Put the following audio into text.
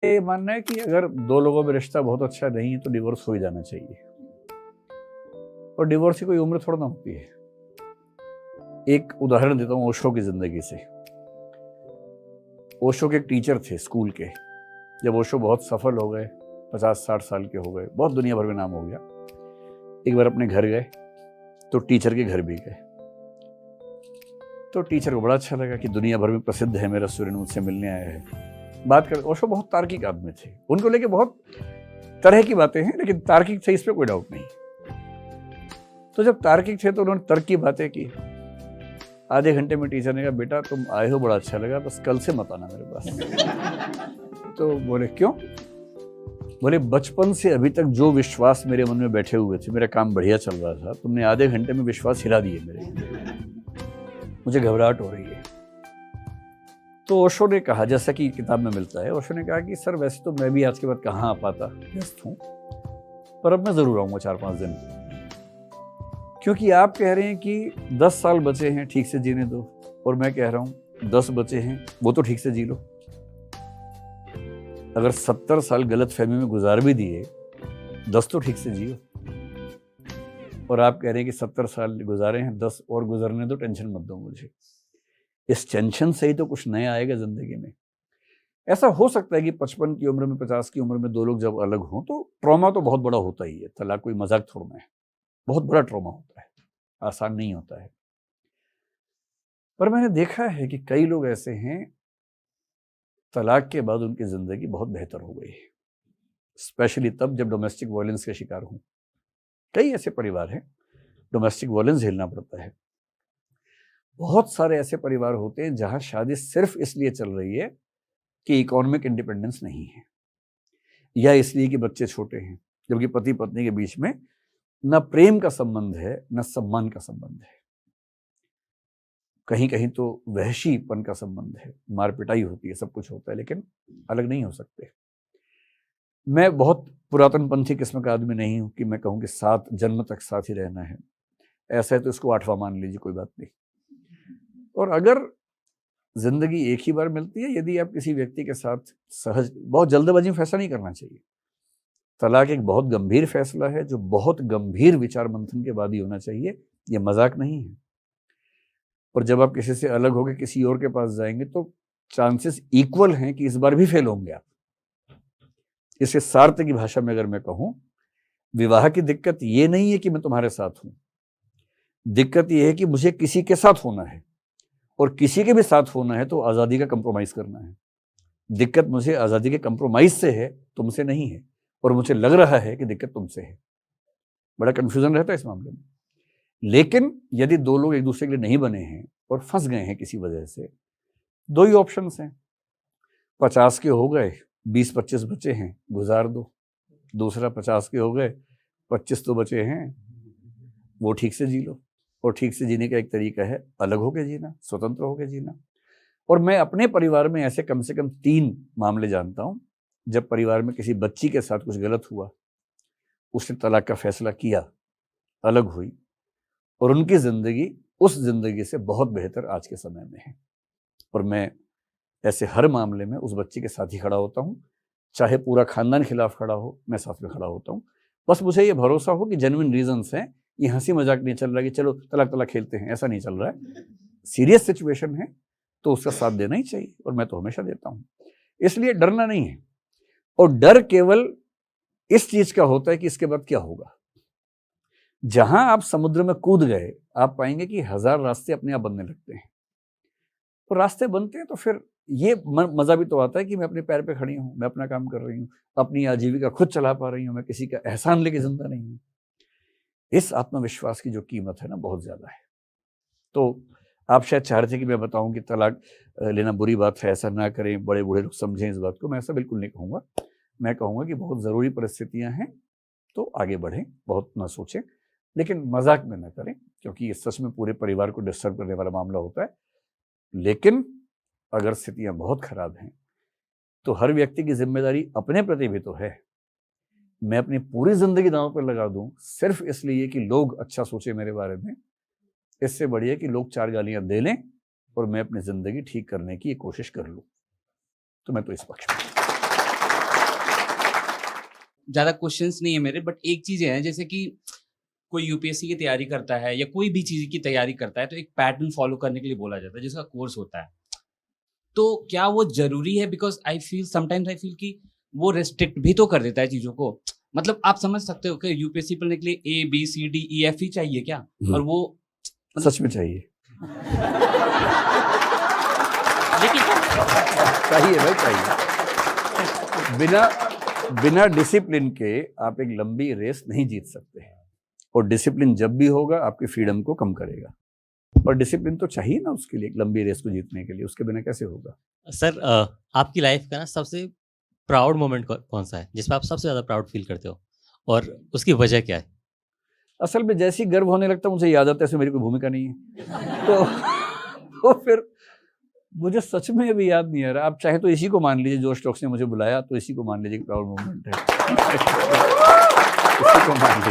ये मानना है कि अगर दो लोगों में रिश्ता बहुत अच्छा नहीं है तो डिवोर्स हो ही जाना चाहिए। और डिवोर्स की कोई उम्र थोड़ा ना होती है। एक उदाहरण देता हूँ ओशो की जिंदगी से। ओशो के एक टीचर थे स्कूल के। जब ओशो बहुत सफल हो गए, 50-60 साल के हो गए, बहुत दुनिया भर में नाम हो गया, एक बार अपने घर गए तो टीचर के घर भी गए। तो टीचर को बड़ा अच्छा लगा कि दुनिया भर में प्रसिद्ध है मेरा स्टूडेंट, मुझसे मिलने आया है। बात कर, ओशो बहुत तार्किक आदमी थे, उनको लेके बहुत तरह की बातें हैं, लेकिन तार्किक थे इस पर कोई डाउट नहीं। तो जब तार्किक थे तो उन्होंने तर्क की बातें की। आधे घंटे में टीचर ने कहा, बेटा तुम आए हो बड़ा अच्छा लगा, बस कल से मत आना मेरे पास। तो बोले क्यों? बोले बचपन से अभी तक जो विश्वास मेरे मन में बैठे हुए थे, मेरा काम बढ़िया चल रहा था, तुमने आधे घंटे में विश्वास हिला दिए मेरे, मुझे घबराहट हो रही है। तो ओशो ने कहा, जैसा कि किताब में मिलता है, ओशो ने कहा कि सर वैसे तो मैं भी आज के बाद कहाँ आ पाता, व्यस्त हूँ, पर अब मैं जरूर आऊँगा 4-5 दिन, क्योंकि आप कह रहे हैं कि 10 साल बचे हैं ठीक से जीने दो, और मैं कह रहा हूँ 10 बचे हैं वो तो ठीक से जी लो। अगर 70 साल गलत फहमी में गुजार भी दिए, 10 तो ठीक से जियो। और आप कह रहे हैं कि 70 साल गुजारे हैं, 10 और गुजरने दो, टेंशन मत दो मुझे। इस टेंशन से ही तो कुछ नया आएगा जिंदगी में। ऐसा हो सकता है कि 55 की उम्र में, 50 की उम्र में दो लोग जब अलग हों तो ट्रॉमा तो बहुत बड़ा होता ही है। तलाक कोई मजाक थोड़ा है, बहुत बड़ा ट्रॉमा होता है, आसान नहीं होता है। पर मैंने देखा है कि कई लोग ऐसे हैं, तलाक के बाद उनकी जिंदगी बहुत बेहतर हो गई है, स्पेशली तब जब डोमेस्टिक वायलेंस के शिकार हों। कई ऐसे परिवार हैं, डोमेस्टिक वायलेंस झेलना पड़ता है। बहुत सारे ऐसे परिवार होते हैं जहां शादी सिर्फ इसलिए चल रही है कि इकोनॉमिक इंडिपेंडेंस नहीं है, या इसलिए कि बच्चे छोटे हैं, जबकि पति पत्नी के बीच में न प्रेम का संबंध है न सम्मान का संबंध है। कहीं कहीं तो वहशीपन का संबंध है, मार पिटाई होती है, सब कुछ होता है, लेकिन अलग नहीं हो सकते। मैं बहुत पुरातन पंथी किस्म का आदमी नहीं हूं कि मैं कहूं कि 7 जन्म तक साथ ही रहना है। ऐसा है तो इसको 8वां मान लीजिए, कोई बात नहीं। और अगर जिंदगी एक ही बार मिलती है, यदि आप किसी व्यक्ति के साथ सहज, बहुत जल्दबाजी में फैसला नहीं करना चाहिए। तलाक एक बहुत गंभीर फैसला है जो बहुत गंभीर विचार मंथन के बाद ही होना चाहिए, ये मजाक नहीं है। और जब आप किसी से अलग होकर किसी और के पास जाएंगे तो चांसेस इक्वल हैं कि इस बार भी फेल होंगे आप। इसके सार्थ की भाषा में अगर मैं कहूं, विवाह की दिक्कत ये नहीं है कि मैं तुम्हारे साथ हूं, दिक्कत ये है कि मुझे किसी के साथ होना है, और किसी के भी साथ होना है तो आज़ादी का कंप्रोमाइज़ करना है। दिक्कत मुझे आज़ादी के कंप्रोमाइज़ से है, तुमसे नहीं है, और मुझे लग रहा है कि दिक्कत तुमसे है। बड़ा कन्फ्यूजन रहता है इस मामले में। लेकिन यदि दो लोग एक दूसरे के लिए नहीं बने हैं और फंस गए हैं किसी वजह से, दो ही ऑप्शंस हैं। 50 के हो गए, 20-25 बचे हैं, गुजार दो। दूसरा 50 के हो गए, 25 तो बचे हैं, वो ठीक से जी लो। और ठीक से जीने का एक तरीका है अलग होकर जीना, स्वतंत्र होकर जीना। और मैं अपने परिवार में ऐसे कम से कम 3 मामले जानता हूं, जब परिवार में किसी बच्ची के साथ कुछ गलत हुआ, उसने तलाक का फैसला किया, अलग हुई, और उनकी जिंदगी उस जिंदगी से बहुत बेहतर आज के समय में है। और मैं ऐसे हर मामले में उस बच्ची के साथ ही खड़ा होता हूं, चाहे पूरा खानदान खिलाफ खड़ा हो, मैं साथ में खड़ा होता हूं। बस मुझे ये भरोसा हो कि जेन्युइन रीजंस हैं, ये हंसी मजाक नहीं चल रहा कि चलो तलाक तलाक खेलते हैं, ऐसा नहीं चल रहा है। सीरियस सिचुएशन है तो उसका साथ देना ही चाहिए, और मैं तो हमेशा देता हूं। इसलिए डरना नहीं है, और डर केवल इस चीज का होता है कि इसके बाद क्या होगा। जहां आप समुद्र में कूद गए, आप पाएंगे कि 1000 रास्ते अपने आप बनने लगते हैं। तो रास्ते बनते हैं तो फिर ये मजा भी तो आता है कि मैं अपने पैर पे खड़ी हूं, मैं अपना काम कर रही हूं, अपनी आजीविका खुद चला पा रही हूं, मैं किसी का एहसान लेके जिंदा नहीं हूं। इस आत्मविश्वास की जो कीमत है ना, बहुत ज्यादा है। तो आप शायद चाह रहे थे कि मैं बताऊं कि तलाक लेना बुरी बात है, ऐसा ना करें, बड़े बूढ़े लोग समझें इस बात को। मैं ऐसा बिल्कुल नहीं कहूंगा। मैं कहूंगा कि बहुत जरूरी परिस्थितियां हैं तो आगे बढ़ें, बहुत ना सोचें, लेकिन मजाक में ना करें, क्योंकि ये सच में पूरे परिवार को डिस्टर्ब करने वाला मामला होता है। लेकिन अगर स्थितियां बहुत खराब हैं तो हर व्यक्ति की जिम्मेदारी अपने प्रति भी तो है। मैं अपनी पूरी जिंदगी दांव पर लगा दूं सिर्फ इसलिए कि लोग अच्छा सोचे मेरे बारे में, इससे बढ़िया कि लोग 4 गालियां दे लें और मैं अपनी जिंदगी ठीक करने की कोशिश कर लूं। तो मैं तो इस पक्ष में। ज़्यादा क्वेश्चंस नहीं है मेरे, बट एक चीज़ है जैसे कि कोई यूपीएससी की तैयारी करता है या कोई भी चीज़ की तैयारी करता है तो एक पैटर्न फॉलो करने के लिए बोला जाता है जिसका कोर्स होता है। तो क्या वो ज़रूरी है? Because I feel sometimes I feel कि वो रिस्ट्रिक्ट भी तो कर देता है चीज़ों को। मतलब आप समझ सकते हो कि यूपीएससी पढ़ने के लिए ए, बी, सी, डी, ई, एफ ही चाहिए क्या? और वो सच में चाहिए। लेकिन चाहिए भाई, चाहिए। बिना डिसिप्लिन के आप एक लंबी रेस नहीं जीत सकते हैं, और डिसिप्लिन जब भी होगा आपकी फ्रीडम को कम करेगा, और डिसिप्लिन तो चाहिए ना उसके लिए, एक लंबी रेस को जीतने के लिए, उसके बिना कैसे होगा। सर आपकी लाइफ का ना सबसे प्राउड मोमेंट कौन सा है जिस पर आप सबसे ज़्यादा प्राउड फील करते हो, और उसकी वजह क्या है? असल में जैसे ही गर्व होने लगता है मुझे याद आता है इसमें मेरी कोई भूमिका नहीं है। तो फिर मुझे सच में अभी याद नहीं आ रहा। आप चाहे तो इसी को मान लीजिए, जोश टॉक्स ने मुझे बुलाया तो इसी को मान लीजिए प्राउड मोमेंट है। इसी को मान लीजिए।